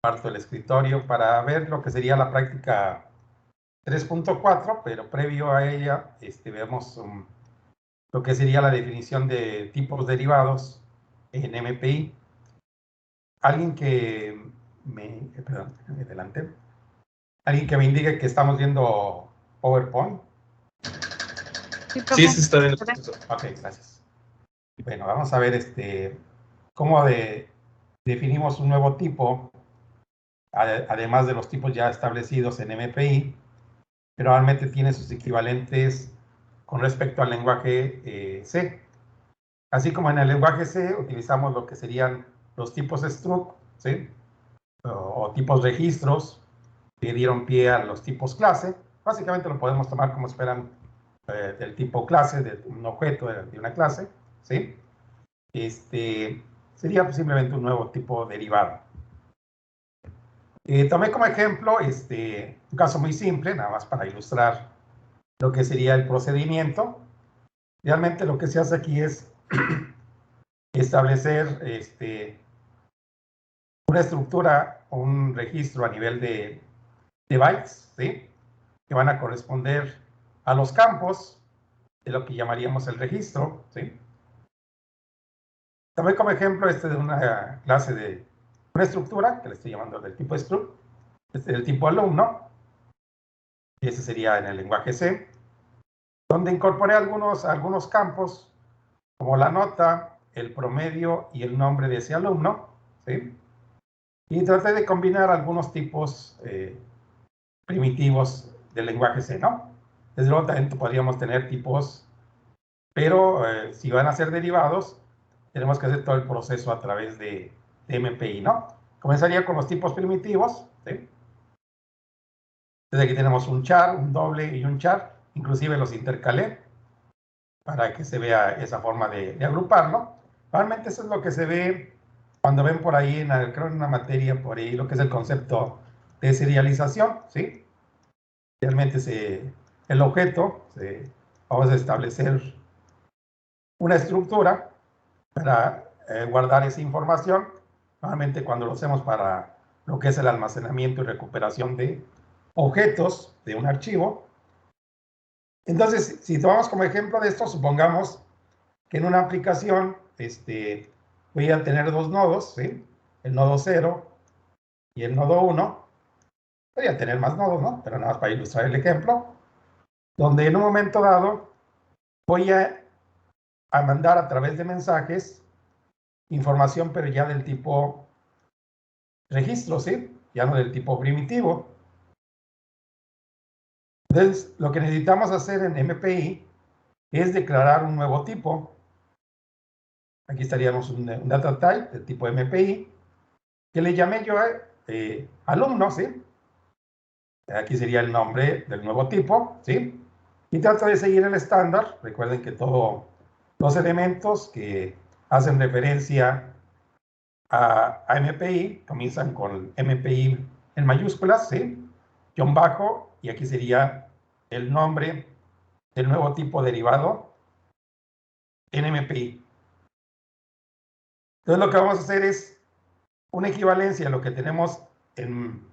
Parto el escritorio para ver lo que sería la práctica 3.4, pero previo a ella vemos lo que sería la definición de tipos derivados en MPI. Alguien que perdón, adelante. Alguien que me indique que estamos viendo PowerPoint. Sí, se está viendo. Ok, gracias. Bueno, vamos a ver cómo definimos un nuevo tipo, además de los tipos ya establecidos en MPI, pero realmente tiene sus equivalentes con respecto al lenguaje C. Así como en el lenguaje C utilizamos lo que serían los tipos struct, ¿sí? O tipos registros que dieron pie a los tipos clase. Básicamente lo podemos tomar como esperan del tipo clase, de un objeto de una clase, ¿sí? Sería simplemente un nuevo tipo derivado. Tomé como ejemplo un caso muy simple, nada más para ilustrar lo que sería el procedimiento. Realmente lo que se hace aquí es establecer una estructura o un registro a nivel de bytes, ¿sí? Que van a corresponder a los campos de lo que llamaríamos el registro, ¿sí? Tomé como ejemplo de una clase de una estructura, que le estoy llamando del tipo struct, del tipo alumno, y ese sería en el lenguaje C, donde incorporé algunos campos, como la nota, el promedio y el nombre de ese alumno, ¿sí? Y traté de combinar algunos tipos primitivos del lenguaje C, ¿no? Desde luego también podríamos tener tipos, pero si van a ser derivados, tenemos que hacer todo el proceso a través de MPI, ¿no? Comenzaría con los tipos primitivos, ¿sí? Entonces aquí tenemos un char, un doble y un char, inclusive los intercalé para que se vea esa forma de agruparlo. Realmente eso es lo que se ve cuando ven por ahí, creo en una materia por ahí, lo que es el concepto de serialización, ¿sí? Realmente el objeto, vamos a establecer una estructura para guardar esa información, normalmente cuando lo hacemos para lo que es el almacenamiento y recuperación de objetos de un archivo. Entonces, si tomamos como ejemplo de esto, supongamos que en una aplicación voy a tener dos nodos, ¿sí? El nodo 0 y el nodo 1. Podría tener más nodos, ¿no? Pero nada más para ilustrar el ejemplo, donde en un momento dado voy a mandar a través de mensajes información, pero ya del tipo registro, ¿sí? Ya no del tipo primitivo. Entonces, lo que necesitamos hacer en MPI es declarar un nuevo tipo. Aquí estaríamos un data type de tipo MPI, que le llamé yo alumno, ¿sí? Aquí sería el nombre del nuevo tipo, ¿sí? Y trato de seguir el estándar. Recuerden que todos los elementos que hacen referencia a MPI comienzan con MPI en mayúsculas, ¿sí? Guión bajo, y aquí sería el nombre del nuevo tipo derivado en MPI. Entonces lo que vamos a hacer es una equivalencia a lo que tenemos en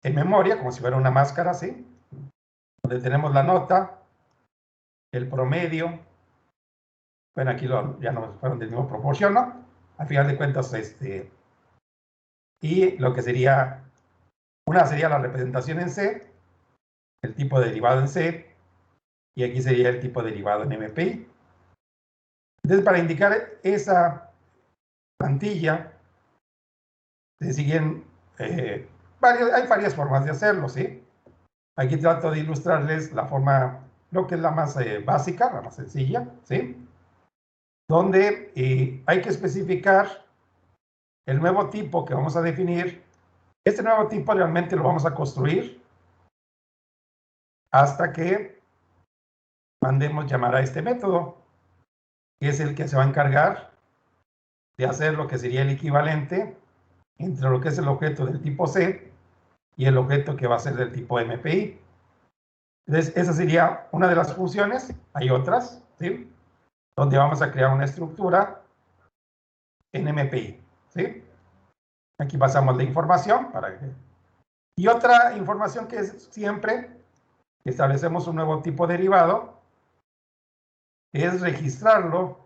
memoria, como si fuera una máscara, ¿sí? Donde tenemos la nota, el promedio, bueno, aquí ya no fueron del mismo proporción, ¿no? Al final de cuentas, y lo que sería, una sería la representación en C, el tipo derivado en C, y aquí sería el tipo derivado en MPI. Entonces, para indicar esa plantilla, se siguen hay varias formas de hacerlo, ¿sí? Aquí trato de ilustrarles la forma, lo que es la más básica, la más sencilla, ¿sí? Donde hay que especificar el nuevo tipo que vamos a definir. Este nuevo tipo realmente lo vamos a construir hasta que mandemos llamar a este método, que es el que se va a encargar de hacer lo que sería el equivalente entre lo que es el objeto del tipo C y el objeto que va a ser del tipo MPI. Entonces, esa sería una de las funciones. Hay otras, ¿sí? Donde vamos a crear una estructura en MPI, ¿sí? Aquí pasamos la información y otra información que es siempre que establecemos un nuevo tipo derivado es registrarlo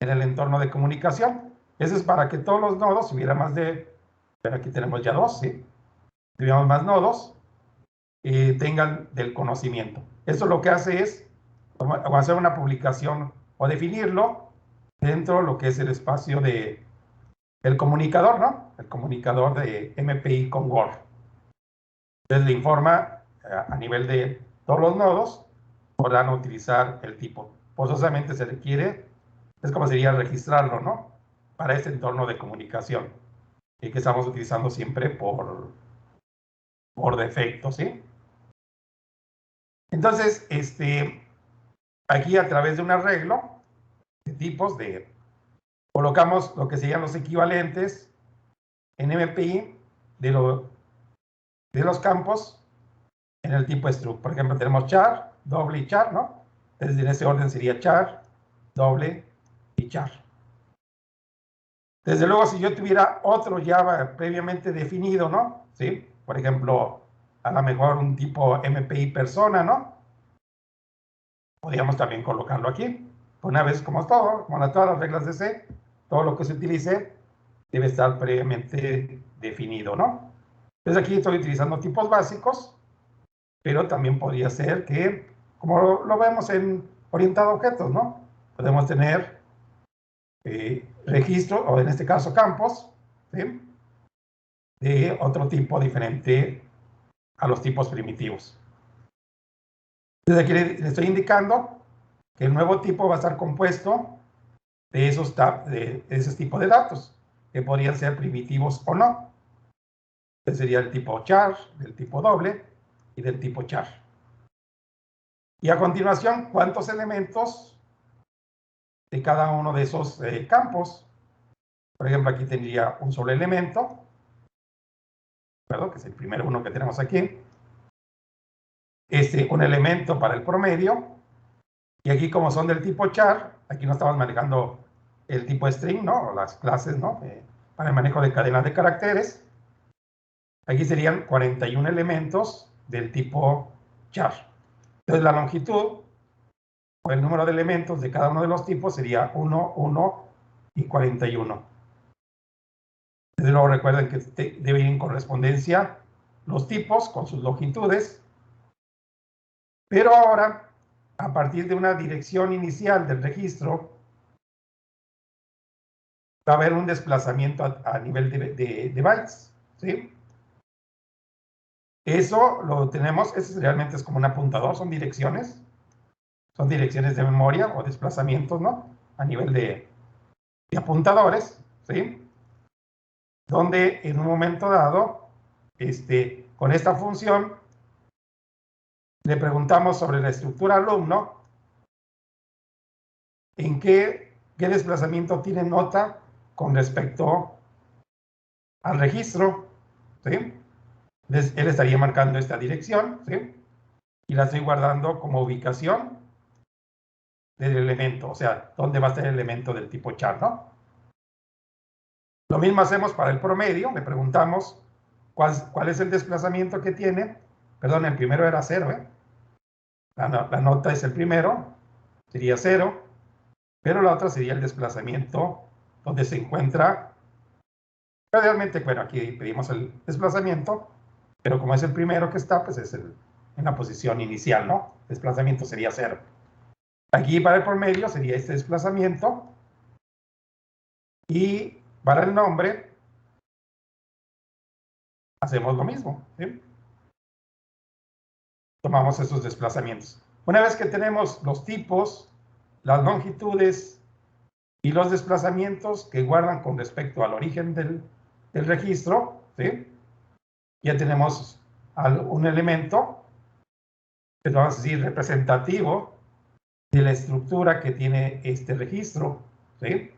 en el entorno de comunicación. Eso es para que todos los nodos, si hubiera más de, pero aquí tenemos ya 2, ¿sí? Si tuviéramos más nodos, tengan del conocimiento. Eso lo que hace es hacer una publicación o definirlo dentro de lo que es el espacio del comunicador, ¿no? El comunicador de MPI con Word. Entonces le informa a nivel de todos los nodos, podrán utilizar el tipo. Forzosamente se requiere, es como sería registrarlo, ¿no? Para este entorno de comunicación que estamos utilizando siempre por defecto, ¿sí? Entonces, aquí a través de un arreglo de tipos, colocamos lo que serían los equivalentes en MPI de los campos en el tipo struct. Por ejemplo, tenemos char, doble y char, ¿no? Entonces, en ese orden sería char, doble y char. Desde luego, si yo tuviera otro ya previamente definido, ¿no? ¿Sí? Por ejemplo, a lo mejor un tipo MPI persona, ¿no? Podríamos también colocarlo aquí. Una vez como todo, como todas las reglas de C, todo lo que se utilice debe estar previamente definido, ¿no? Entonces aquí estoy utilizando tipos básicos, pero también podría ser que, como lo vemos en orientado a objetos, ¿no? Podemos tener registro, o en este caso campos, ¿sí? De otro tipo diferente a los tipos primitivos. Entonces aquí le estoy indicando que el nuevo tipo va a estar compuesto de esos tipos de datos, que podrían ser primitivos o no. Este sería el tipo char, del tipo doble y del tipo char. Y a continuación, ¿cuántos elementos de cada uno de esos campos? Por ejemplo, aquí tendría un solo elemento, ¿verdad? Que es el primer uno que tenemos aquí. Un elemento para el promedio. Y aquí, como son del tipo char, aquí no estamos manejando el tipo string, ¿no? O las clases, ¿no? Para el manejo de cadenas de caracteres. Aquí serían 41 elementos del tipo char. Entonces, la longitud o el número de elementos de cada uno de los tipos sería 1, 1 y 41. Desde luego recuerden que deben ir en correspondencia los tipos con sus longitudes, pero ahora, a partir de una dirección inicial del registro, va a haber un desplazamiento a nivel de bytes, ¿sí? Eso lo tenemos, eso realmente es como un apuntador, son direcciones de memoria o desplazamientos, ¿no? A nivel de apuntadores, ¿sí? Donde en un momento dado, con esta función, le preguntamos sobre la estructura alumno, en qué desplazamiento tiene nota con respecto al registro, ¿sí? Entonces, él estaría marcando esta dirección, ¿sí? Y la estoy guardando como ubicación del elemento, o sea, dónde va a estar el elemento del tipo char, ¿no? Lo mismo hacemos para el promedio, le preguntamos cuál es el desplazamiento que tiene. Perdón, el primero era 0, ¿eh? La nota es el primero, sería 0, pero la otra sería el desplazamiento donde se encuentra. Realmente, bueno, aquí pedimos el desplazamiento, pero como es el primero que está, pues es en la posición inicial, ¿no? Desplazamiento sería 0. Aquí para el promedio sería este desplazamiento, y para el nombre hacemos lo mismo, ¿sí? Tomamos esos desplazamientos. Una vez que tenemos los tipos, las longitudes y los desplazamientos que guardan con respecto al origen del registro, ¿sí? Ya tenemos un elemento que vamos a decir representativo de la estructura que tiene este registro, ¿sí?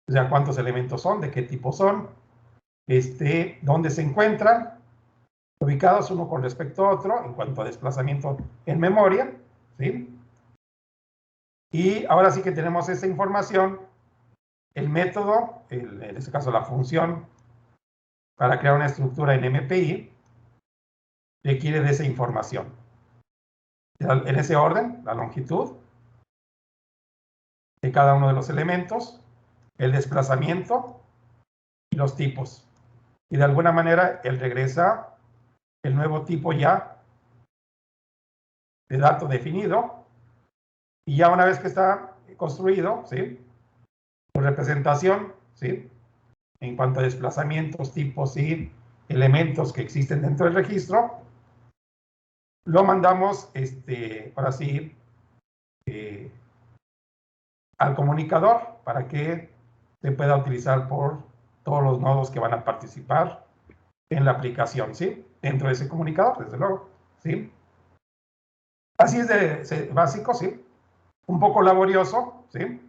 O sea, cuántos elementos son, de qué tipo son, dónde se encuentran, ubicados uno con respecto a otro en cuanto a desplazamiento en memoria, ¿sí? Y ahora sí que tenemos esa información, el método, en este caso la función para crear una estructura en MPI, requiere de esa información. En ese orden, la longitud de cada uno de los elementos, el desplazamiento y los tipos. Y de alguna manera, él regresa el nuevo tipo ya de dato definido. Y ya una vez que está construido, ¿sí? Su representación, ¿sí? En cuanto a desplazamientos, tipos y elementos que existen dentro del registro, lo mandamos, ahora sí, al comunicador para que se pueda utilizar por todos los nodos que van a participar en la aplicación, ¿sí? Dentro de ese comunicador, desde luego, ¿sí? Así es de básico, ¿sí? Un poco laborioso, ¿sí?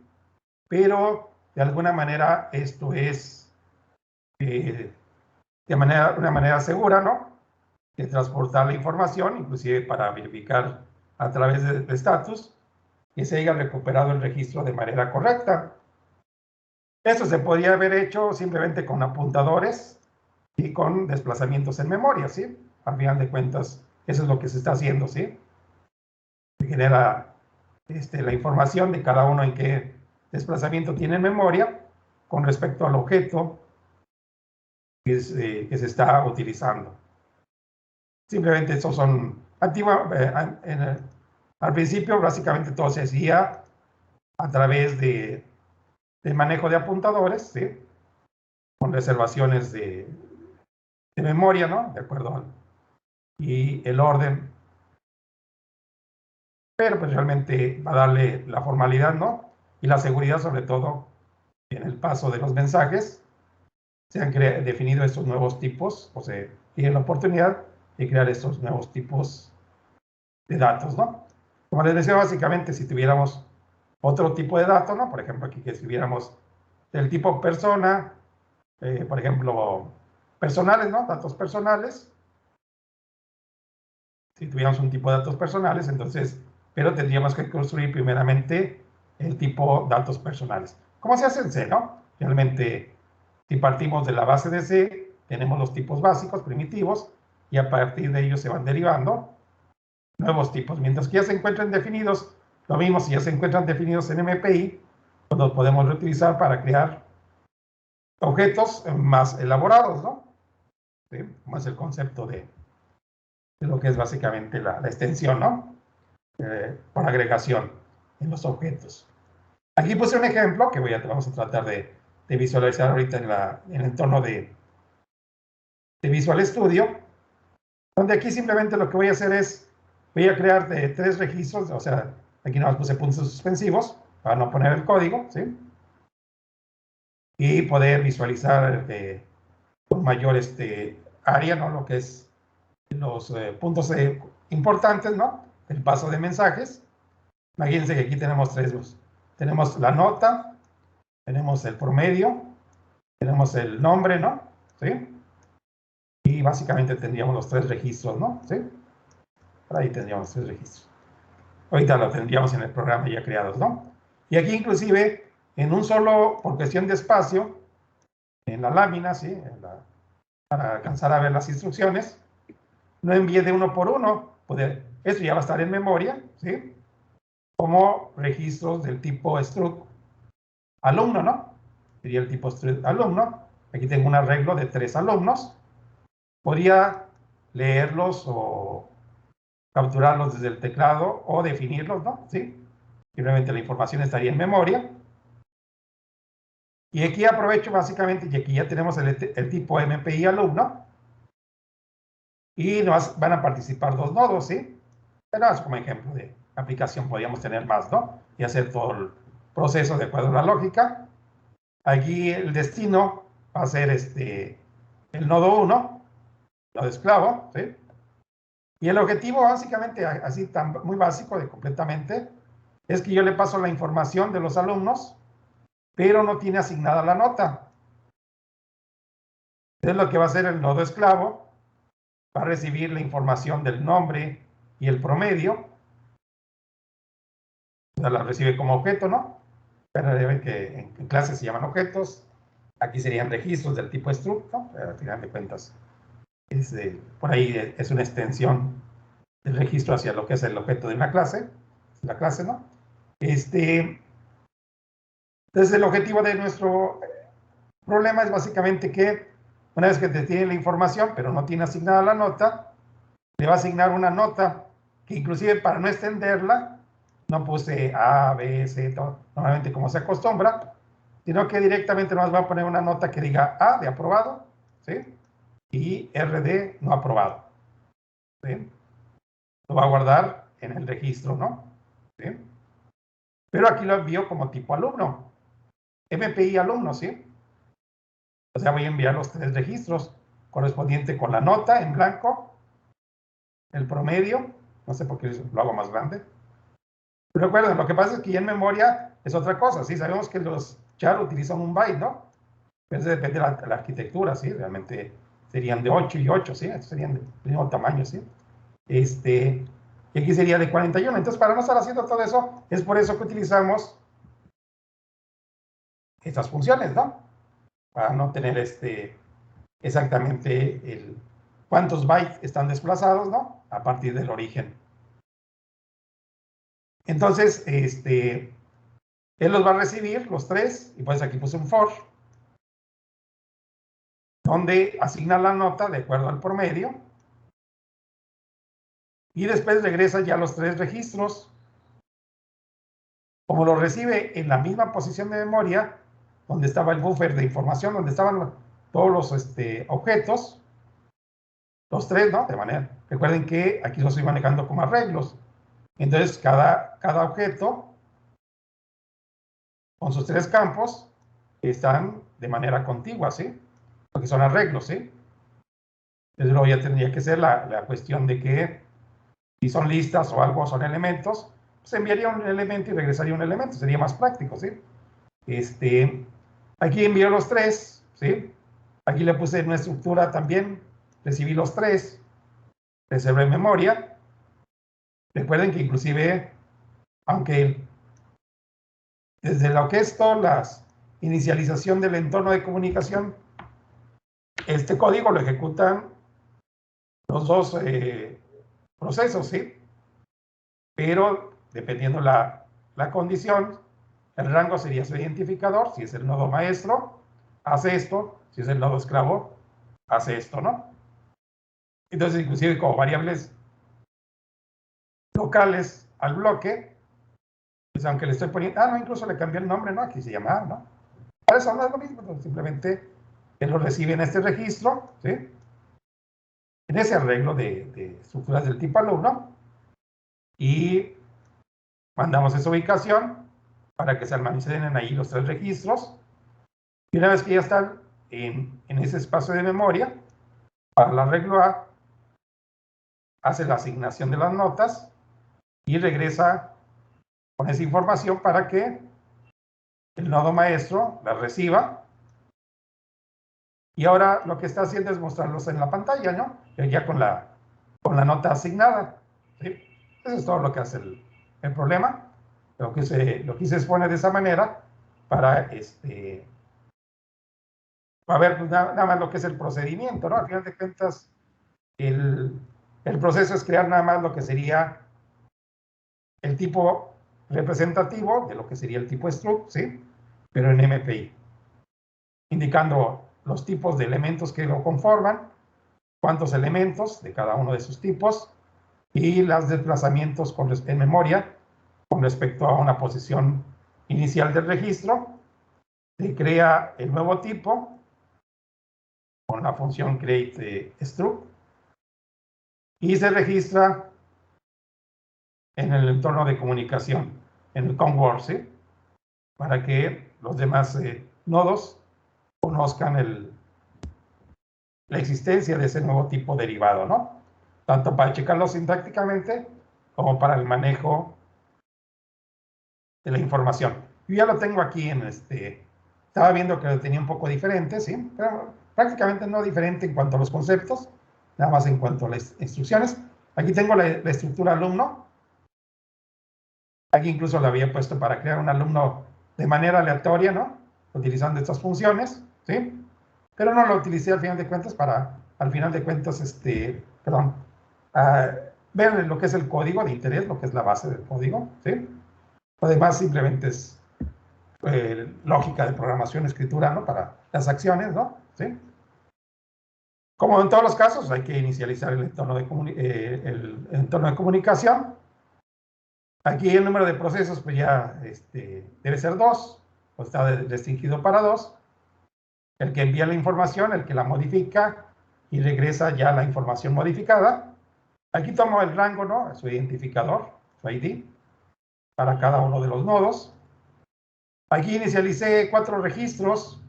Pero de alguna manera esto es de una manera segura, ¿no? De transportar la información, inclusive para verificar a través de estatus que se haya recuperado el registro de manera correcta. Esto se podría haber hecho simplemente con apuntadores y con desplazamientos en memoria, ¿sí? Al final de cuentas, eso es lo que se está haciendo, ¿sí? Se genera la información de cada uno en qué desplazamiento tiene en memoria con respecto al objeto que se está utilizando. Simplemente estos son al principio básicamente todo se hacía a través de manejo de apuntadores, ¿sí? Con reservaciones de memoria, ¿no? De acuerdo y el orden. Pero pues realmente va a darle la formalidad, ¿no? Y la seguridad, sobre todo en el paso de los mensajes, se han definido estos nuevos tipos, o se tiene la oportunidad de crear estos nuevos tipos de datos, ¿no? Como les decía, básicamente, si tuviéramos otro tipo de datos, ¿no? Por ejemplo, aquí que escribiéramos del tipo persona, por ejemplo, personales, ¿no? Datos personales. Si tuviéramos un tipo de datos personales, entonces, pero tendríamos que construir primeramente el tipo datos personales. ¿Cómo se hace en C, no? Realmente, si partimos de la base de C, tenemos los tipos básicos, primitivos, y a partir de ellos se van derivando nuevos tipos. Mientras que ya se encuentran definidos, lo mismo si ya se encuentran definidos en MPI, pues los podemos reutilizar para crear objetos más elaborados, ¿no? ¿Sí? Como es el concepto de lo que es básicamente la extensión, ¿no? Por agregación en los objetos. Aquí puse un ejemplo que vamos a tratar de visualizar ahorita en el entorno de Visual Studio, donde aquí simplemente lo que voy a hacer es, voy a crear 3 registros, o sea, aquí nada más puse puntos suspensivos para no poner el código, ¿sí? Y poder visualizar con mayor área, ¿no? Lo que es los puntos importantes, ¿no? El paso de mensajes. Imagínense que aquí tenemos 3. Tenemos la nota, tenemos el promedio, tenemos el nombre, ¿no? ¿Sí? Y básicamente tendríamos los 3 registros, ¿no? ¿Sí? Por ahí tendríamos 3 registros. Ahorita lo tendríamos en el programa ya creados, ¿no? Y aquí inclusive, en un solo, por cuestión de espacio, en la lámina, ¿sí? Para alcanzar a ver las instrucciones, no envíe de uno por uno. Eso ya va a estar en memoria, ¿sí? Como registros del tipo struct alumno, ¿no? Sería el tipo struct alumno. Aquí tengo un arreglo de 3 alumnos. Podría leerlos o capturarlos desde el teclado o definirlos, ¿no? ¿Sí? Simplemente la información estaría en memoria. Y aquí aprovecho básicamente, y aquí ya tenemos el tipo MPI alumno. Y nos van a participar 2 nodos, ¿sí? Pero es como ejemplo de aplicación, podríamos tener más, ¿no? Y hacer todo el proceso de acuerdo a la lógica. Aquí el destino va a ser el nodo 1, nodo esclavo, ¿sí? Y el objetivo básicamente, así muy básico de completamente, es que yo le paso la información de los alumnos, pero no tiene asignada la nota. Entonces lo que va a hacer el nodo esclavo, va a recibir la información del nombre y el promedio, o sea, la recibe como objeto, ¿no? Pero deben que en clase se llaman objetos, Aquí serían registros del tipo struct, ¿no? Al final de cuentas, por ahí es una extensión del registro hacia lo que es el objeto de una clase, la clase, ¿no? Entonces, el objetivo de nuestro problema es básicamente que una vez que te tiene la información, pero no tiene asignada la nota, le va a asignar una nota que inclusive para no extenderla, no puse A, B, C, todo, normalmente como se acostumbra, sino que directamente nos va a poner una nota que diga A de aprobado, ¿sí? Y R de no aprobado, ¿sí? Lo va a guardar en el registro, ¿no? ¿Sí? Pero aquí lo envío como tipo alumno, MPI alumno, ¿sí? O sea, voy a enviar los 3 registros correspondiente con la nota en blanco, el promedio, no sé por qué lo hago más grande. Pero recuerden, lo que pasa es que ya en memoria es otra cosa, ¿sí? Sabemos que los char utilizan un byte, ¿no? Pero eso depende de la arquitectura, ¿sí? Realmente serían de 8 y 8, ¿sí? Estos serían del mismo tamaño, ¿sí? Y aquí sería de 41. Entonces, para no estar haciendo todo eso, es por eso que utilizamos estas funciones, ¿no? Para no tener exactamente cuántos bytes están desplazados, ¿no? A partir del origen. Entonces, él los va a recibir, los 3, y pues aquí puse un for, donde asigna la nota de acuerdo al promedio, y después regresa ya los 3 registros. Como lo recibe en la misma posición de memoria, donde estaba el buffer de información, donde estaban todos los objetos, los 3, ¿no? De manera, recuerden que aquí los estoy manejando como arreglos. Entonces, cada objeto, con sus 3 campos, están de manera contigua, ¿sí? Porque son arreglos, ¿sí? Entonces, luego ya tendría que ser la cuestión de que si son listas o algo son elementos, pues enviaría un elemento y regresaría un elemento, sería más práctico, ¿sí? Aquí envío los 3, ¿sí? Aquí le puse una estructura también, recibí los 3, reservé memoria. Recuerden que inclusive, aunque desde lo que es toda la inicialización del entorno de comunicación, este código lo ejecutan los 2 procesos, ¿sí? Pero dependiendo la condición, el rango sería su identificador. Si es el nodo maestro, hace esto. Si es el nodo esclavo, hace esto, ¿no? Entonces, inclusive como variables locales al bloque, pues aunque le estoy poniendo, no, incluso le cambié el nombre, ¿no? Aquí se llama, ¿no? Para eso no es lo mismo, entonces simplemente él lo recibe en este registro, ¿sí? En ese arreglo de estructuras del tipo alumno, y mandamos esa ubicación para que se almacenen ahí los 3 registros, y una vez que ya están en ese espacio de memoria, para el arreglo A, hace la asignación de las notas y regresa con esa información para que el nodo maestro la reciba. Y ahora lo que está haciendo es mostrarlos en la pantalla, ¿no? Ya con la nota asignada, ¿sí? Eso es todo lo que hace el problema. Lo que se expone de esa manera para, a ver, pues nada más lo que es el procedimiento, ¿no? Al final de cuentas, el proceso es crear nada más lo que sería el tipo representativo de lo que sería el tipo struct, ¿sí? Pero en MPI, indicando los tipos de elementos que lo conforman, cuántos elementos de cada uno de sus tipos y los desplazamientos en memoria con respecto a una posición inicial del registro. Se crea el nuevo tipo con la función create struct y se registra en el entorno de comunicación, en el COM-WORD, ¿sí? Para que los demás nodos conozcan la existencia de ese nuevo tipo derivado, ¿no? Tanto para checarlo sintácticamente como para el manejo de la información. Yo ya lo tengo aquí estaba viendo que lo tenía un poco diferente, ¿sí? Pero prácticamente no diferente en cuanto a los conceptos, nada más en cuanto a las instrucciones. Aquí tengo la estructura alumno. Aquí incluso la había puesto para crear un alumno de manera aleatoria, ¿no? Utilizando estas funciones. ¿sí? Pero no lo utilicé al final de cuentas para, ver lo que es el código de interés, lo que es la base del código, ¿sí? Además, simplemente es lógica de programación, escritura, ¿no? Para las acciones, ¿no? ¿Sí? Como en todos los casos, hay que inicializar el entorno de comunicación. Aquí el número de procesos, pues ya debe ser 2, o está restringido para 2. El que envía la información, el que la modifica y regresa ya la información modificada. Aquí tomo el rango, ¿no? Su identificador, su ID, para cada uno de los nodos. Aquí inicialicé 4 registros.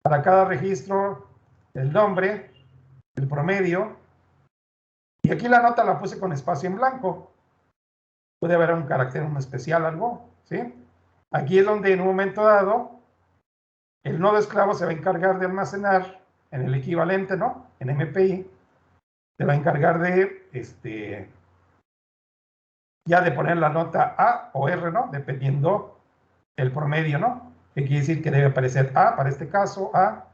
Para cada registro, el nombre, el promedio. Y aquí la nota la puse con espacio en blanco. Puede haber un carácter, un especial, algo, ¿sí? Aquí es donde en un momento dado, el nodo esclavo se va a encargar de almacenar en el equivalente, ¿no? En MPI, se va a encargar de, ya de poner la nota A o R, ¿no? Dependiendo el promedio, ¿no? Que quiere decir que debe aparecer A, para este caso, A,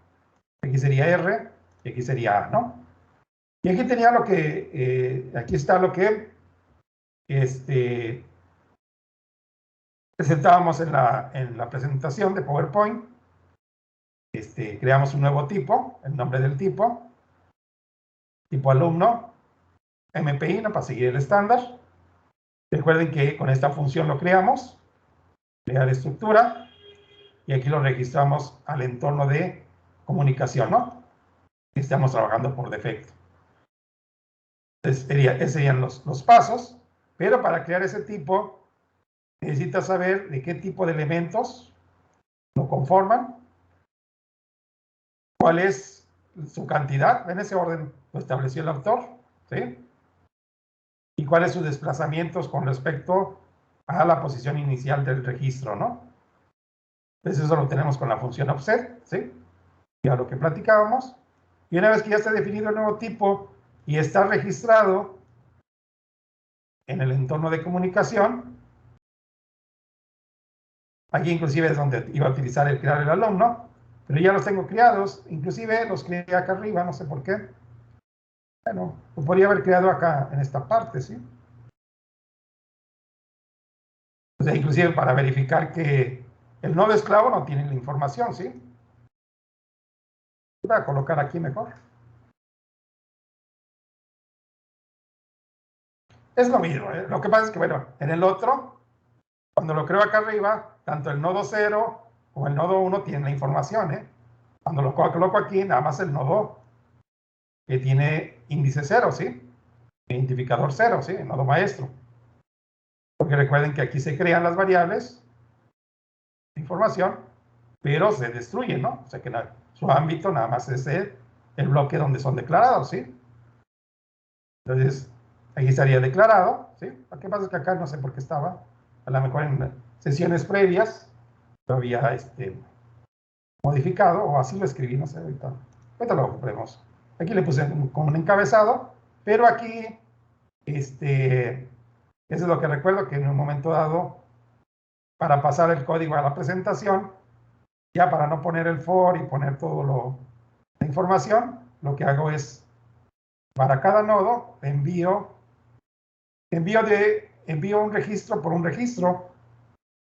aquí sería R, y aquí sería A, ¿no? Y aquí tenía lo que, aquí está lo que presentábamos en la presentación de PowerPoint. Creamos un nuevo tipo, el nombre del tipo alumno, MPI, ¿no? Para seguir el estándar. Recuerden que con esta función lo creamos, crear estructura, y aquí lo registramos al entorno de comunicación, ¿no? Estamos trabajando por defecto. Entonces, esos serían los pasos, pero para crear ese tipo, necesitas saber de qué tipo de elementos lo conforman, cuál es su cantidad, en ese orden lo estableció el autor, ¿sí? Y cuáles sus desplazamientos con respecto a la posición inicial del registro, ¿no? Entonces eso lo tenemos con la función offset, ¿sí? Ya lo que platicábamos. Y una vez que ya está definido el nuevo tipo y está registrado en el entorno de comunicación, aquí inclusive es donde iba a utilizar el crear el alumno, pero ya los tengo creados, inclusive los creé acá arriba, no sé por qué. Bueno, lo podría haber creado acá en esta parte, ¿sí? O sea, inclusive para verificar que el nodo esclavo no tiene la información, ¿sí? Voy a colocar aquí mejor. Es lo mismo, ¿eh? Lo que pasa es que, bueno, en el otro, cuando lo creo acá arriba, tanto el nodo 0 como el nodo 1 tienen la información, ¿eh? Cuando lo coloco aquí, nada más el nodo que tiene índice 0, ¿sí? Identificador 0, ¿sí? El nodo maestro. Porque recuerden que aquí se crean las variables de información, pero se destruyen, ¿no? O sea que su ámbito nada más es el bloque donde son declarados, ¿sí? Entonces, aquí estaría declarado, ¿sí? Lo que pasa es que acá no sé por qué estaba, a lo mejor en sesiones previas lo había modificado, o así lo escribí, no sé, ahorita lo veremos. Aquí le puse como un encabezado, pero aquí, eso es lo que recuerdo, que en un momento dado, para pasar el código a la presentación, ya para no poner el for y poner todo la información, lo que hago es, para cada nodo, envío un registro por un registro.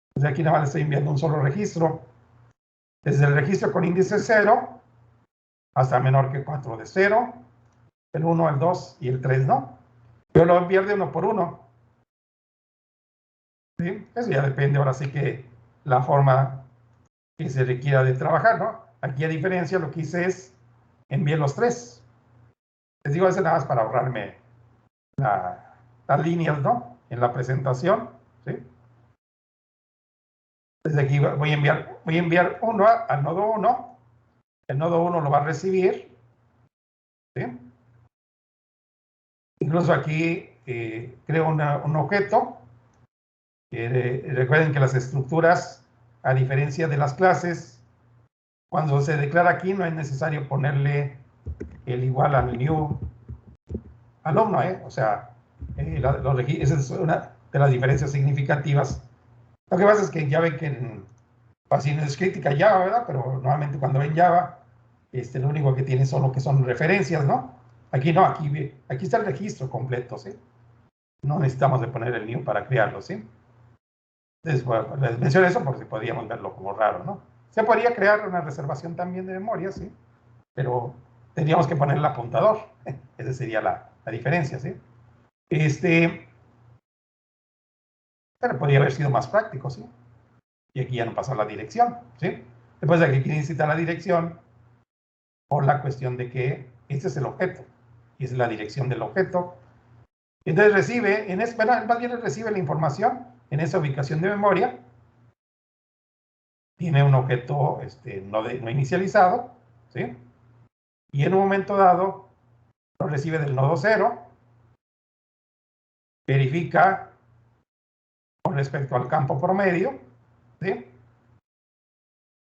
Entonces aquí nada más le estoy enviando un solo registro. Desde el registro con índice 0 hasta menor que 4 de 0, el 1, el 2 y el 3, ¿no? Yo lo envío de uno por uno. ¿Sí? Eso ya depende ahora sí que la forma que se requiera de trabajar, ¿no? Aquí a diferencia lo que hice es envié los 3. Les digo eso nada más para ahorrarme las líneas, ¿no? En la presentación, ¿sí? Desde aquí voy a enviar uno al nodo 1. El nodo 1 lo va a recibir, ¿sí? Incluso aquí creo un objeto. Recuerden que las estructuras, a diferencia de las clases, cuando se declara aquí no es necesario ponerle el igual al new alumno, ¿eh? O sea, esa es una de las diferencias significativas. Lo que pasa es que ya ven que Fácil es crítica Java, ¿verdad? Pero normalmente cuando ven Java, lo único que tiene son lo que son referencias, ¿no? Aquí no, aquí está el registro completo, ¿sí? No necesitamos de poner el new para crearlo, ¿sí? Entonces, bueno, les menciono eso porque podríamos verlo como raro, ¿no? Se podría crear una reservación también de memoria, ¿sí? Pero tendríamos que poner el apuntador. Esa sería la diferencia, ¿sí? Pero podría haber sido más práctico, ¿sí? Y aquí ya no pasa la dirección, ¿sí? Después de aquí necesita la dirección por la cuestión de que este es el objeto y es la dirección del objeto. Entonces recibe, más bien recibe la información en esa ubicación de memoria. Tiene un objeto no inicializado, ¿sí? Y en un momento dado lo recibe del nodo 0, verifica con respecto al campo promedio, ¿sí?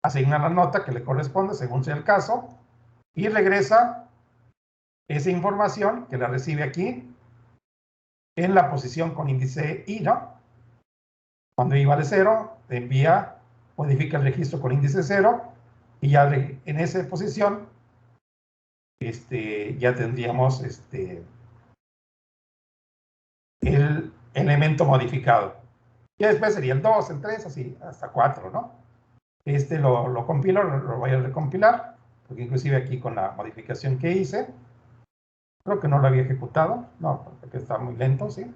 Asigna la nota que le corresponde según sea el caso y regresa esa información que la recibe aquí en la posición con índice I, ¿no? Cuando I vale 0, envía, modifica el registro con índice 0 y ya en esa posición ya tendríamos el elemento modificado. Y después sería el 2, el 3, así, hasta 4, ¿no? Lo compilo, lo voy a recompilar, porque inclusive aquí con la modificación que hice, creo que no lo había ejecutado, no, porque está muy lento, ¿sí?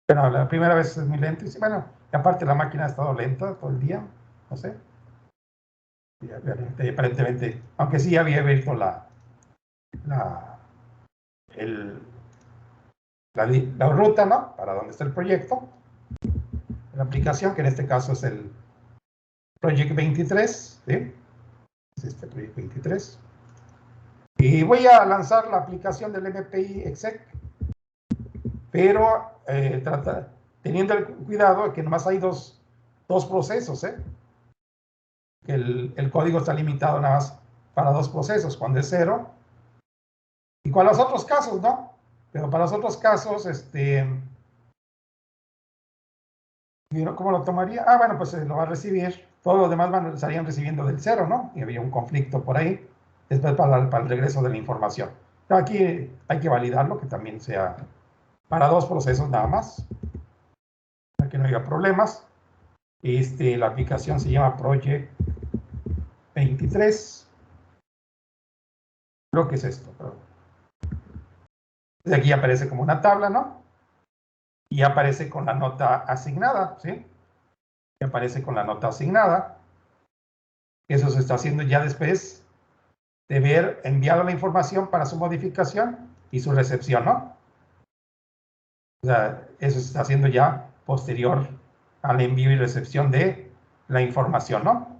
Pero la primera vez es muy lento, y sí, bueno, y aparte la máquina ha estado lenta todo el día, no sé. Y aparentemente, aunque sí había abierto la ruta, ¿no? Para donde está el proyecto, la aplicación, que en este caso es el Project 23, ¿sí? Es este Project 23. Y voy a lanzar la aplicación del MPI exec, pero teniendo el cuidado de que nomás hay dos procesos, ¿eh? Que el código está limitado nada más para 2 procesos, cuando es 0. Y con los otros casos, ¿no? Pero para los otros casos, ¿cómo lo tomaría? Ah, bueno, pues lo va a recibir. Todos los demás estarían recibiendo del 0, ¿no? Y había un conflicto por ahí. Después para el regreso de la información. Pero aquí hay que validarlo, que también sea para 2 procesos nada más, para que no haya problemas. La aplicación se llama Project 23. Creo que es esto. De aquí aparece como una tabla, ¿no? Y aparece con la nota asignada, ¿sí? Y aparece con la nota asignada. Eso se está haciendo ya después de haber enviado la información para su modificación y su recepción, ¿no? O sea, eso se está haciendo ya posterior al envío y recepción de la información, ¿no?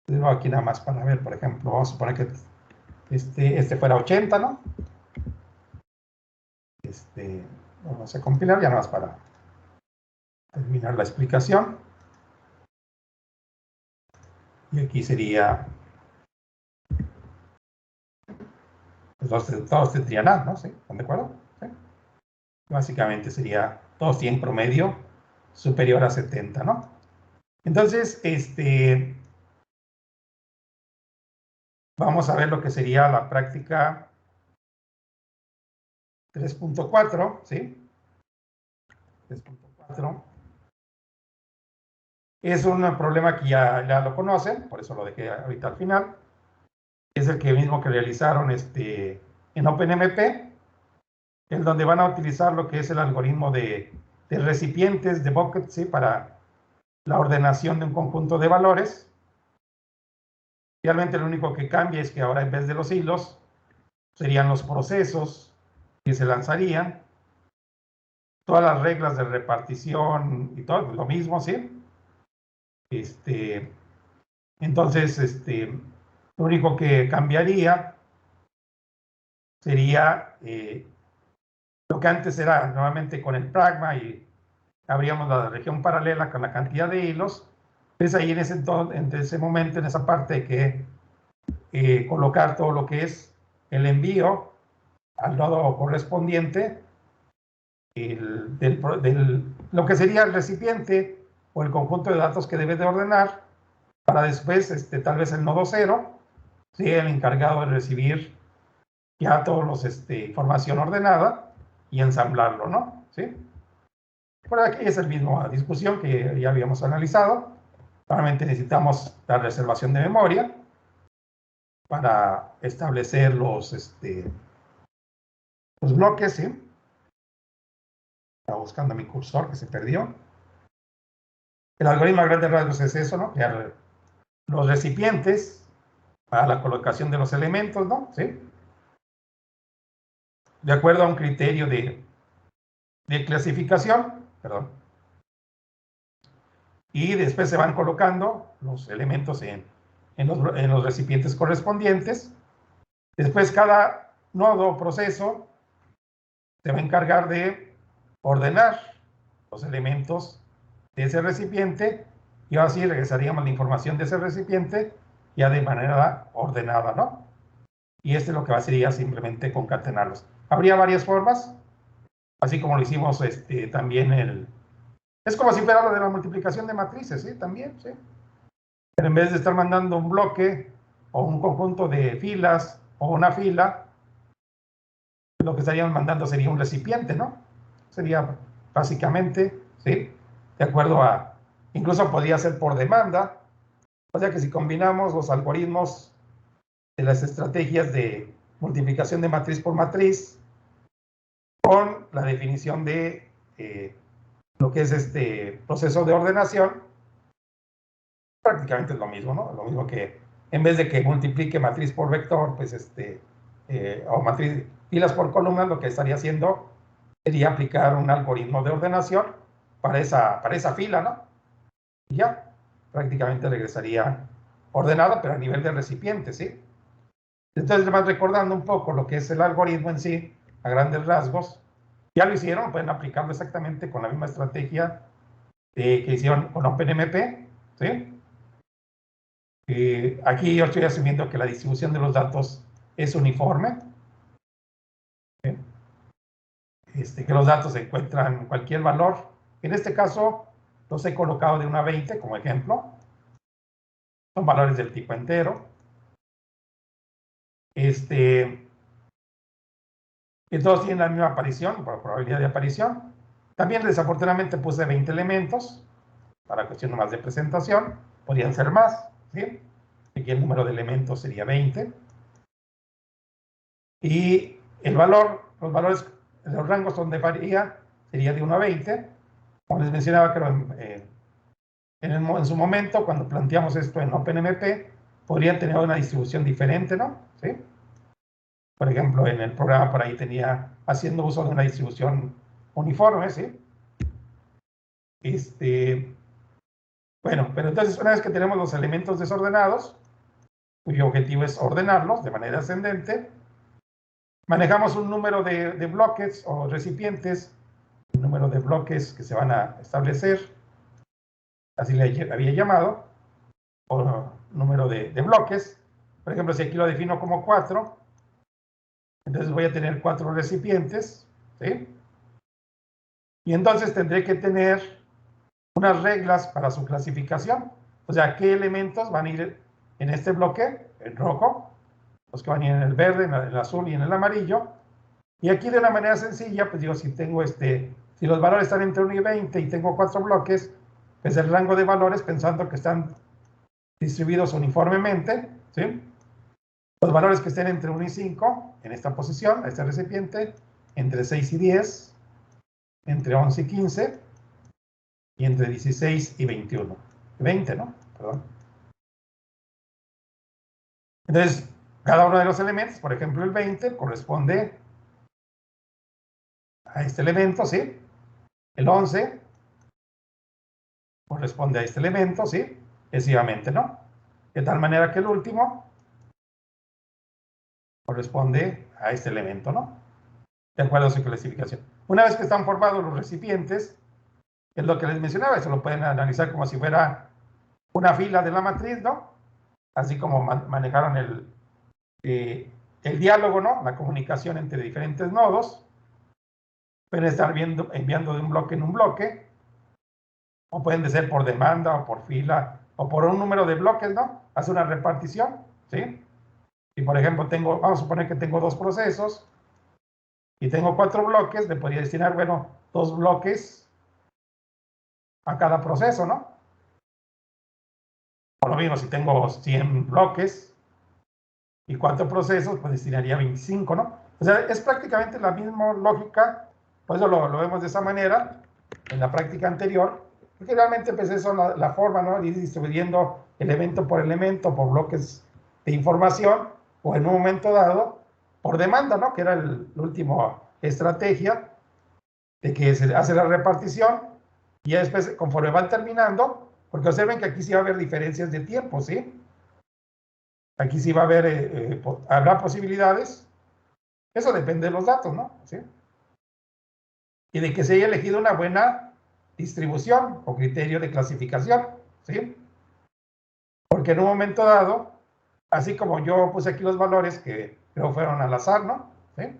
Entonces, aquí nada más para ver, por ejemplo, vamos a suponer que este fuera 80, ¿no? Vamos a compilar ya nada más para terminar la explicación. Y aquí sería, pues todos tendrían A, ¿no? ¿Sí? ¿Están de acuerdo? ¿Sí? Básicamente sería, todos tienen promedio superior a 70, ¿no? Entonces, vamos a ver lo que sería la práctica 3.4, ¿sí? 3.4. Es un problema que ya lo conocen, por eso lo dejé ahorita al final. Es el mismo que realizaron en OpenMP, en donde van a utilizar lo que es el algoritmo de recipientes, de buckets, ¿sí? Para la ordenación de un conjunto de valores. Realmente lo único que cambia es que ahora en vez de los hilos, serían los procesos que se lanzarían. Todas las reglas de repartición y todo, lo mismo, ¿sí? Entonces, lo único que cambiaría sería lo que antes era nuevamente con el pragma y abríamos la región paralela con la cantidad de hilos. Pues ahí en ese momento, en esa parte, hay que colocar todo lo que es el envío al nodo correspondiente lo que sería el recipiente o el conjunto de datos que debe de ordenar para después, tal vez el nodo 0, sea el encargado de recibir ya todos los, información ordenada y ensamblarlo, ¿no? ¿Sí? Por aquí es la misma discusión que ya habíamos analizado. Realmente necesitamos la reservación de memoria para establecer los bloques, ¿sí? Estaba buscando mi cursor que se perdió. El algoritmo a grandes rasgos es eso, ¿no? Crear los recipientes para la colocación de los elementos, ¿no? ¿Sí? De acuerdo a un criterio de clasificación, perdón. Y después se van colocando los elementos en los recipientes correspondientes. Después cada nodo o proceso se va a encargar de ordenar los elementos de ese recipiente y así regresaríamos la información de ese recipiente ya de manera ordenada, ¿no? Y esto es lo que sería simplemente concatenarlos. Habría varias formas, así como lo hicimos también es como si fuera lo de la multiplicación de matrices, ¿sí? También, ¿sí? Pero en vez de estar mandando un bloque o un conjunto de filas o una fila, lo que estarían mandando sería un recipiente, ¿no? Sería básicamente, ¿sí? De acuerdo a, incluso podría ser por demanda, o sea que si combinamos los algoritmos de las estrategias de multiplicación de matriz por matriz con la definición de lo que es este proceso de ordenación, prácticamente es lo mismo, ¿no? Lo mismo que en vez de que multiplique matriz por vector, pues o matriz filas por columnas, lo que estaría haciendo sería aplicar un algoritmo de ordenación para esa fila, ¿no? Y ya, prácticamente regresaría ordenada, pero a nivel de recipiente, ¿sí? Entonces, más recordando un poco lo que es el algoritmo en sí, a grandes rasgos, ya lo hicieron, pueden aplicarlo exactamente con la misma estrategia que hicieron con OpenMP, ¿sí? Aquí yo estoy asumiendo que la distribución de los datos es uniforme, ¿sí? Que los datos se encuentran cualquier valor. En este caso, los he colocado de 1 a 20 como ejemplo. Son valores del tipo entero. Y todos tienen la misma aparición, por probabilidad de aparición. También, desafortunadamente, puse 20 elementos para cuestión más de presentación. Podrían ser más, ¿sí? Aquí el número de elementos sería 20. Y los valores, los rangos donde varía sería de 1 a 20. Como les mencionaba, creo, en su momento, cuando planteamos esto en OpenMP, podrían tener una distribución diferente, ¿no? ¿Sí? Por ejemplo, en el programa por ahí tenía haciendo uso de una distribución uniforme, ¿sí? Bueno, pero entonces una vez que tenemos los elementos desordenados, cuyo objetivo es ordenarlos de manera ascendente, manejamos un número de bloques o recipientes, un número de bloques que se van a establecer, así le había llamado, o número de bloques. Por ejemplo, si aquí lo defino como 4, entonces voy a tener 4 recipientes, ¿sí? Y entonces tendré que tener unas reglas para su clasificación. O sea, qué elementos van a ir en este bloque, en rojo, los que van a ir en el verde, en el azul y en el amarillo. Y aquí de una manera sencilla, pues digo, si tengo si los valores están entre 1 y 20 y tengo 4 bloques, pues el rango de valores, pensando que están distribuidos uniformemente, ¿sí? Los valores que estén entre 1 y 5, en esta posición, este recipiente, entre 6 y 10, entre 11 y 15, y entre 16 y 21. 20, ¿no? Perdón. Entonces, cada uno de los elementos, por ejemplo, el 20, corresponde a este elemento, ¿sí? El 11 corresponde a este elemento, ¿sí? Excesivamente, ¿no? De tal manera que el último corresponde a este elemento, ¿no? De acuerdo a su clasificación. Una vez que están formados los recipientes, es lo que les mencionaba, eso lo pueden analizar como si fuera una fila de la matriz, ¿no? Así como manejaron el diálogo, ¿no? La comunicación entre diferentes nodos. Pueden estar enviando de un bloque en un bloque, o pueden ser por demanda o por fila o por un número de bloques, ¿no? Hace una repartición, ¿sí? Y por ejemplo, vamos a suponer que tengo 2 procesos y tengo 4 bloques, le podría destinar, bueno, 2 bloques a cada proceso, ¿no? Por lo mismo, si tengo 100 bloques y 4 procesos, pues destinaría 25, ¿no? O sea, es prácticamente la misma lógica, por eso lo vemos de esa manera en la práctica anterior, porque realmente pues eso es la forma, ¿no? De ir distribuyendo elemento por elemento, por bloques de información, o en un momento dado, por demanda, ¿no? Que era la última estrategia, de que se hace la repartición, y ya después, conforme van terminando, porque observen que aquí sí va a haber diferencias de tiempo, ¿sí? Aquí sí va a haber, habrá posibilidades, eso depende de los datos, ¿no? ¿Sí? Y de que se haya elegido una buena distribución o criterio de clasificación, ¿sí? Porque en un momento dado, así como yo puse aquí los valores que creo fueron al azar, ¿no? ¿Sí?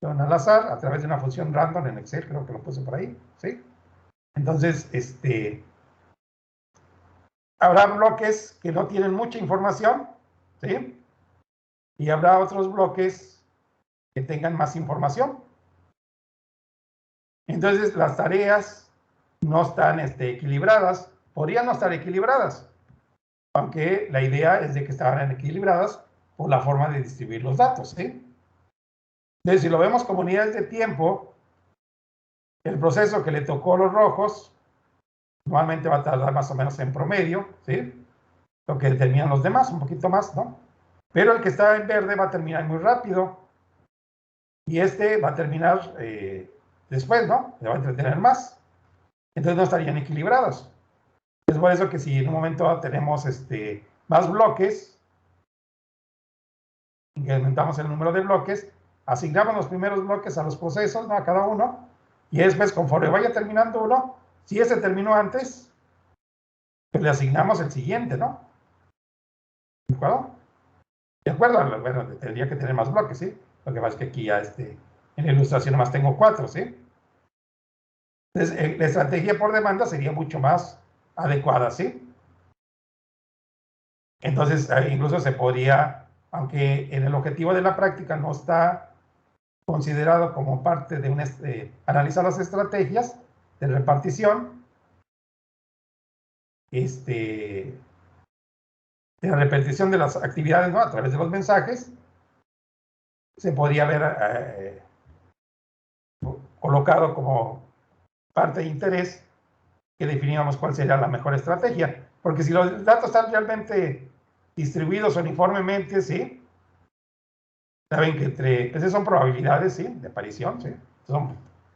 Fueron al azar a través de una función random en Excel, creo que lo puse por ahí, ¿sí? Entonces, habrá bloques que no tienen mucha información, ¿sí? Y habrá otros bloques que tengan más información. Entonces, las tareas no están equilibradas, podrían no estar equilibradas, aunque la idea es de que estaban equilibradas por la forma de distribuir los datos, ¿sí? Entonces, si lo vemos como unidades de tiempo, el proceso que le tocó a los rojos normalmente va a tardar más o menos en promedio, ¿sí? Lo que determinan los demás, un poquito más, ¿no? Pero el que está en verde va a terminar muy rápido y va a terminar después, ¿no? Le va a entretener más. Entonces no estarían equilibrados. Es por eso que si en un momento tenemos más bloques, incrementamos el número de bloques, asignamos los primeros bloques a los procesos, ¿no? A cada uno, y después, conforme vaya terminando uno, si ese terminó antes, pues le asignamos el siguiente, ¿no? ¿De acuerdo? De acuerdo, bueno, tendría que tener más bloques, ¿sí? Lo que pasa es que aquí ya en la ilustración nomás tengo 4, ¿sí? Entonces, la estrategia por demanda sería mucho más adecuada, ¿sí? Entonces, incluso se podría, aunque en el objetivo de la práctica no está considerado como parte de analizar las estrategias de repartición, de la repetición de las actividades, ¿no? A través de los mensajes, se podría haber colocado como parte de interés que definíamos cuál sería la mejor estrategia. Porque si los datos están realmente distribuidos uniformemente, ¿sí? Saben que esas son probabilidades, ¿sí? De aparición, ¿sí?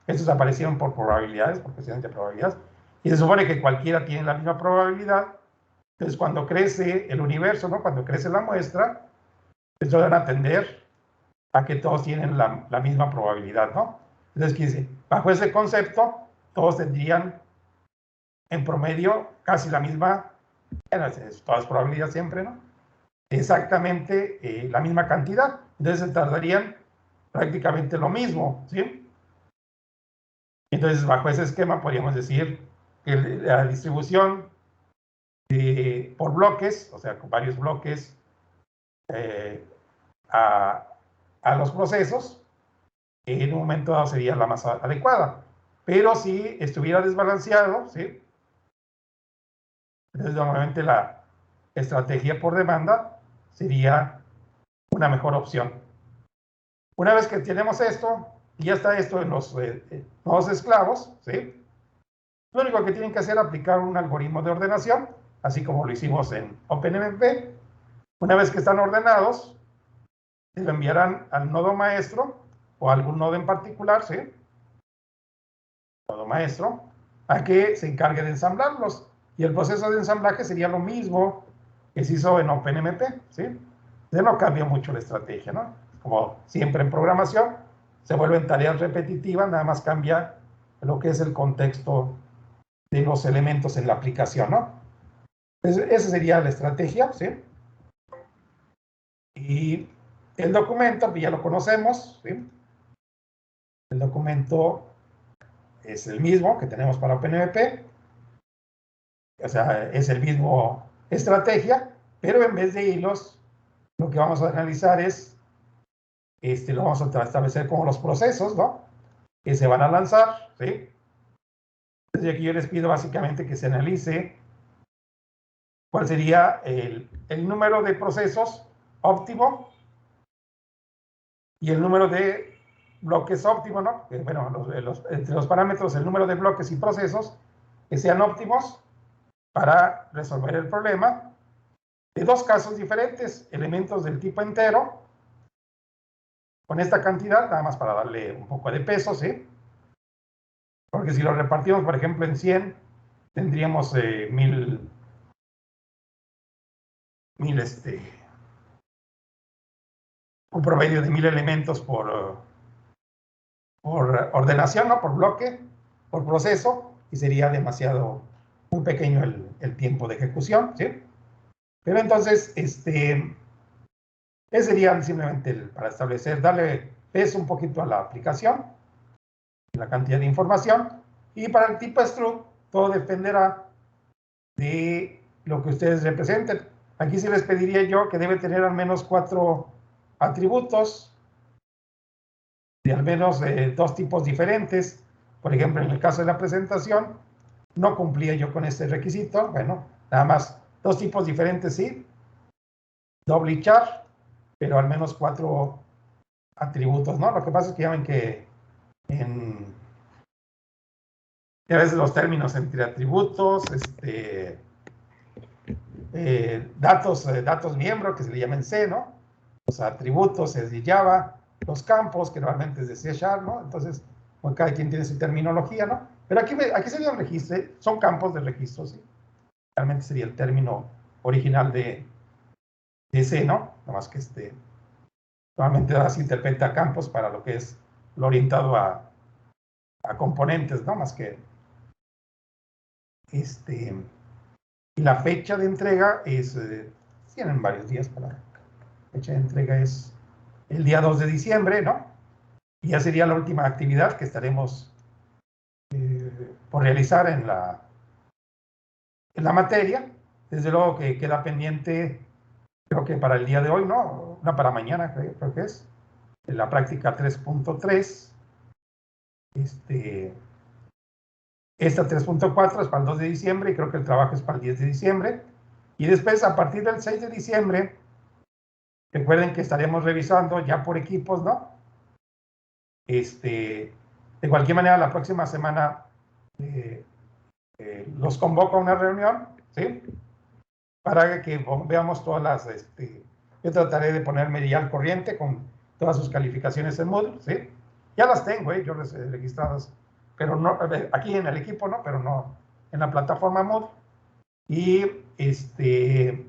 Estos aparecieron por probabilidades, por cuestiones de probabilidades. Y se supone que cualquiera tiene la misma probabilidad. Entonces, cuando crece el universo, ¿no? Cuando crece la muestra, eso dan a atender a que todos tienen la misma probabilidad, ¿no? Entonces, bajo ese concepto, todos tendrían en promedio casi la misma, todas probabilidades siempre, ¿no? Exactamente la misma cantidad. Entonces, tardarían prácticamente lo mismo, ¿sí? Entonces, bajo ese esquema, podríamos decir que la distribución por bloques, o sea, con varios bloques a los procesos, en un momento dado sería la más adecuada. Pero si estuviera desbalanceado, ¿sí? Entonces, normalmente la estrategia por demanda sería una mejor opción. Una vez que tenemos esto, y ya está esto en los nodos esclavos, ¿sí? Lo único que tienen que hacer es aplicar un algoritmo de ordenación, así como lo hicimos en OpenMP. Una vez que están ordenados, se lo enviarán al nodo maestro o a algún nodo en particular, ¿sí? Nodo maestro, a que se encargue de ensamblarlos. Y el proceso de ensamblaje sería lo mismo que se hizo en OpenMP, ¿sí? Ya no cambia mucho la estrategia, ¿no? Como siempre en programación, se vuelven tareas repetitivas, nada más cambia lo que es el contexto de los elementos en la aplicación, ¿no? Entonces, esa sería la estrategia, ¿sí? Y el documento, ya lo conocemos, ¿sí? El documento es el mismo que tenemos para OpenMP. O sea, es el mismo estrategia, pero en vez de hilos, lo que vamos a analizar es, lo vamos a establecer como los procesos, ¿no? Que se van a lanzar, ¿sí? Entonces aquí yo les pido básicamente que se analice cuál sería el número de procesos óptimo y el número de bloques óptimo, ¿no? Bueno, entre los parámetros, el número de bloques y procesos que sean óptimos para resolver el problema de dos casos diferentes, elementos del tipo entero, con esta cantidad, nada más para darle un poco de peso, ¿sí? Porque si lo repartimos, por ejemplo, en 100, tendríamos 1000, un promedio de 1000 elementos por ordenación, ¿no? Por bloque, por proceso, y sería demasiado, muy pequeño el tiempo de ejecución, ¿sí? Pero entonces, ese sería simplemente para establecer, darle peso un poquito a la aplicación, la cantidad de información, y para el tipo struct, todo dependerá de lo que ustedes representen. Aquí sí les pediría yo que debe tener al menos 4 atributos, de al menos 2 tipos diferentes. Por ejemplo, en el caso de la presentación, no cumplía yo con este requisito. Bueno, nada más 2 tipos diferentes, sí. Doble char, pero al menos 4 atributos, ¿no? Lo que pasa es que ya ven que a veces los términos entre atributos, datos miembro, que se le llama en C, ¿no? Los atributos es de Java, los campos, que normalmente es de C#, ¿no? Entonces, bueno, cada quien tiene su terminología, ¿no? Pero aquí sería un registro, son campos de registro, ¿sí? Realmente sería el término original de C, ¿no? Nada más que normalmente ahora se interpreta campos para lo que es lo orientado a componentes, ¿no? Más que y la fecha de entrega es, tienen varios días para la fecha de entrega, es el día 2 de diciembre, ¿no? Y ya sería la última actividad que estaremos por realizar en la materia. Desde luego que queda pendiente, creo que para el día de hoy, ¿no? Una para mañana, creo que es, en la práctica 3.3. Esta 3.4 es para el 2 de diciembre y creo que el trabajo es para el 10 de diciembre. Y después, a partir del 6 de diciembre, recuerden que estaremos revisando ya por equipos, ¿no? De cualquier manera, la próxima semana los convoco a una reunión, ¿sí? Para que veamos todas las, yo trataré de ponerme ya al corriente con todas sus calificaciones en Moodle, ¿sí? Ya las tengo, yo las he registradas, pero no, aquí en el equipo, ¿no? Pero no en la plataforma Moodle. Y que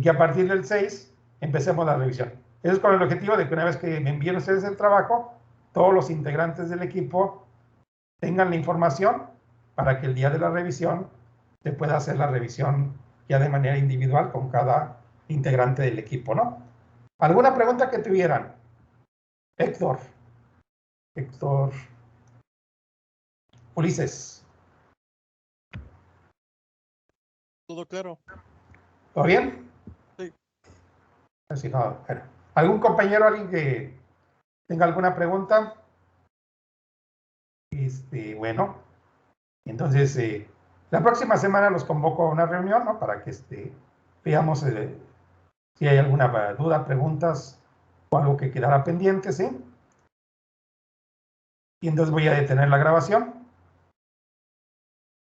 a partir del 6 empecemos la revisión. Eso es con el objetivo de que una vez que me envíen ustedes el trabajo, todos los integrantes del equipo tengan la información para que el día de la revisión se pueda hacer la revisión ya de manera individual con cada integrante del equipo, ¿no? ¿Alguna pregunta que tuvieran? Héctor, Ulises. Todo claro. ¿Todo bien? Sí. Así no, bueno. ¿Algún compañero, alguien que tenga alguna pregunta? Bueno, entonces la próxima semana los convoco a una reunión, ¿no? Para que veamos si hay alguna duda, preguntas o algo que quedará pendiente, ¿sí? Y entonces voy a detener la grabación.